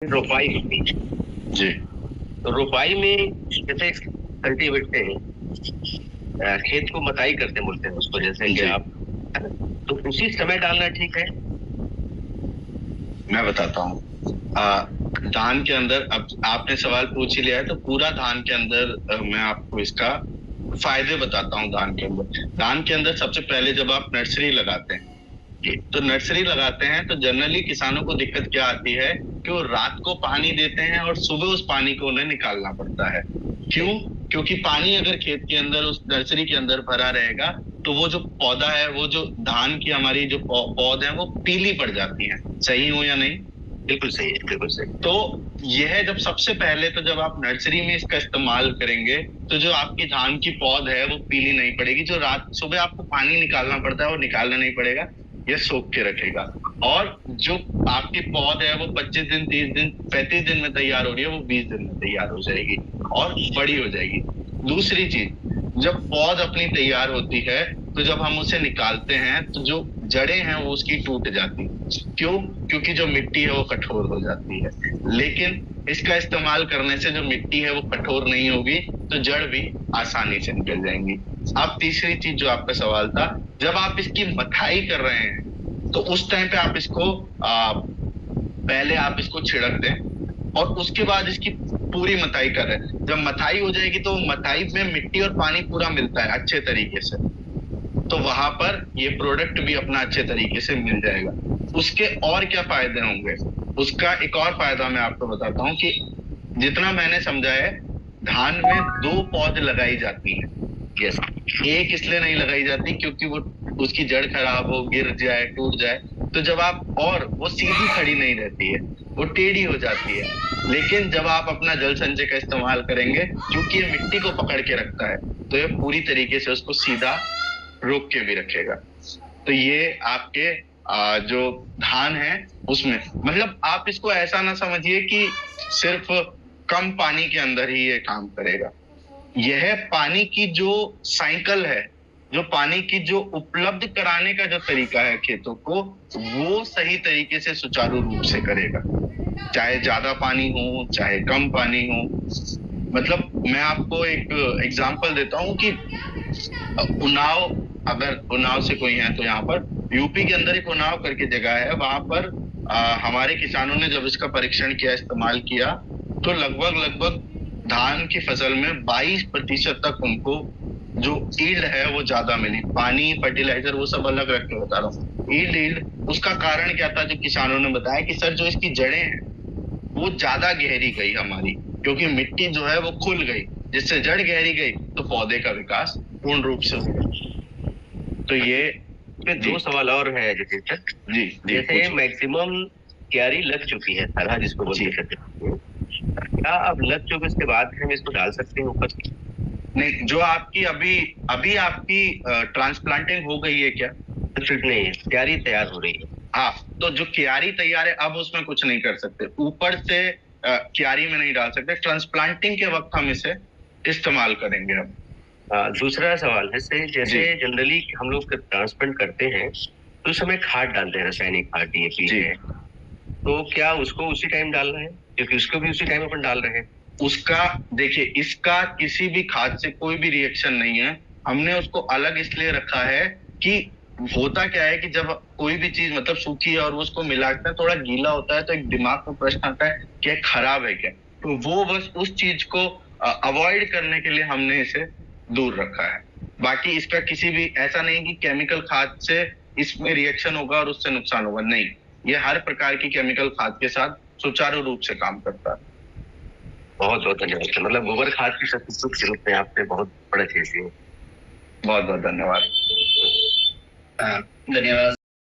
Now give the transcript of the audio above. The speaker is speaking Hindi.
रोपाई होती है। जी। तो रोपाई में जैसे कल्टीवेटर है, खेत को मताई करते बोलते हैं उसको, जैसे कि जी। आप, तो उसी समय डालना ठीक है। मैं बताता हूँ। धान के अंदर, अब आपने सवाल पूछ ही लिया है तो पूरा धान के अंदर मैं आपको इसका फायदे बताता हूँ। धान के अंदर सबसे पहले जब आप नर्सरी लगाते हैं, तो नर्सरी लगाते हैं तो जनरली किसानों को दिक्कत क्या आती है कि वो रात को पानी देते हैं और सुबह उस पानी को उन्हें निकालना पड़ता है। क्यों? क्योंकि पानी अगर खेत के अंदर, उस नर्सरी के अंदर भरा रहेगा तो वो जो पौधा है, वो जो धान की हमारी जो पौध है, वो पीली पड़ जाती है। सही हूं या नहीं? बिल्कुल सही है, बिल्कुल सही। तो यह जब सबसे पहले, तो जब आप नर्सरी में इसका इस्तेमाल करेंगे तो जो आपकी धान की पौध है वो पीली नहीं पड़ेगी। जो रात सुबह आपको पानी निकालना पड़ता है वो निकालना नहीं पड़ेगा, ये सोख के रखेगा। और जो आपकी पौध है वो 25 दिन, 30 दिन, 35 दिन में तैयार हो रही है, वो 20 दिन में तैयार हो जाएगी और बड़ी हो जाएगी। दूसरी चीज, जब पौध अपनी तैयार होती है तो जब हम उसे निकालते हैं तो जो जड़ें हैं वो उसकी टूट जाती हैं। क्यों? क्योंकि जो मिट्टी है वो कठोर हो जाती है। लेकिन इसका इस्तेमाल करने से जो मिट्टी है वो कठोर नहीं होगी, तो जड़ भी आसानी से निकल जाएंगी। अब तीसरी चीज जो आपका सवाल था, जब आप इसकी मथाई कर रहे हैं तो उस टाइम पे आप इसको पहले आप इसको छिड़क दें और उसके बाद इसकी पूरी मथाई कर रहे हैं। जब मथाई हो जाएगी तो मथाई में मिट्टी और पानी पूरा मिलता है अच्छे तरीके से, तो वहां पर ये प्रोडक्ट भी अपना अच्छे तरीके से मिल जाएगा। उसके और क्या फायदे होंगे? उसका एक और फायदा मैं आपको बताता हूँ कि जितना मैंने समझा है, धान में दो पौध लगाई जाती हैं। यस। एक इसलिए नहीं लगाई जाती क्योंकि वो उसकी जड़ खराब हो, गिर जाए, टूट जाए। तो जब आप, और वो सीधी खड़ी नहीं रहती है, वो टेढ़ी हो जाती है। लेकिन जब आप अपना जल संचय का इस्तेमाल करेंगे, क्योंकि ये मिट्टी को पकड़ के रखता है, तो ये पूरी तरीके से उसको सीधा रोक के भी रखेगा। तो ये आपके जो धान है उसमें, मतलब आप इसको ऐसा ना समझिए कि सिर्फ कम पानी के अंदर ही ये काम करेगा। यह पानी की जो साइकिल है, जो पानी की जो उपलब्ध कराने का जो तरीका है खेतों को, वो सही तरीके से सुचारू रूप से करेगा। चाहे ज्यादा पानी हो, चाहे कम पानी हो। मतलब मैं आपको एक एग्जांपल देता हूँ कि उन्नाव, अगर उन्नाव से कोई है तो यहाँ पर यूपी के अंदर एक उन्नाव करके जगह है, वहां पर हमारे किसानों ने जब इसका परीक्षण किया, इस्तेमाल किया, तो लगभग लगभग धान की फसल में 22% तक उनको जो ईल्ड है वो ज्यादा मिली। पानी, फर्टिलाइजर वो सब अलग रख के बता रहा हूँ। ईल्ड उसका कारण क्या था? जो किसानों ने बताया कि सर, जो इसकी जड़ें हैं वो ज्यादा गहरी गई हमारी, क्योंकि मिट्टी जो है वो खुल गई, जिससे जड़ गहरी गई तो पौधे का विकास पूर्ण रूप से हो गया। तो ये इसमें दो सवाल और है जैसे सर। जी जी जैसे मैक्सिमम क्यारी लग चुकी है, सारा जिसको बोलते हैं, क्या अब लग चुके उसके बाद हम इसको डाल सकते हैं ऊपर? नहीं, जो आपकी अभी अभी आपकी ट्रांसप्लांटिंग हो गई है क्या? फिट नहीं है, क्यारी तैयार हो रही है। हाँ, तो जो क्यारी तैयार है अब उसमें कुछ नहीं कर सकते, ऊपर से क्यारी में नहीं डाल सकते। ट्रांसप्लांटिंग के वक्त हम इसे इस्तेमाल करेंगे अब। दूसरा सवाल है से, जैसे जनरली हम लोग ट्रांसप्लांट करते हैं तो उस समय खाद डालते हैं, रासायनिक खाद, डीएपी है, तो क्या उसको उसी टाइम डालना है? क्योंकि उसको भी उसी टाइम अपन डाल रहे हैं। उसका, देखिए, इसका किसी भी खाद से कोई भी रिएक्शन नहीं है। हमने उसको अलग इसलिए रखा है कि होता क्या है कि जब कोई भी चीज मतलब सूखी है और वो उसको मिलाता है, थोड़ा गीला होता है, तो एक दिमाग में प्रश्न आता है कि खराब है क्या। तो वो बस उस चीज को अवॉइड करने के लिए हमने इसे दूर रखा है। बाकी इसका किसी भी ऐसा नहीं कि केमिकल खाद से इसमें रिएक्शन होगा और उससे नुकसान होगा, नहीं। ये हर प्रकार की केमिकल खाद के साथ सुचारू रूप से काम करता है। बहुत बहुत धन्यवाद। मतलब गोबर खाद की सब्स्टिट्यूट के रूप में आपने बहुत बड़ा चीज की। बहुत बहुत धन्यवाद। धन्यवाद।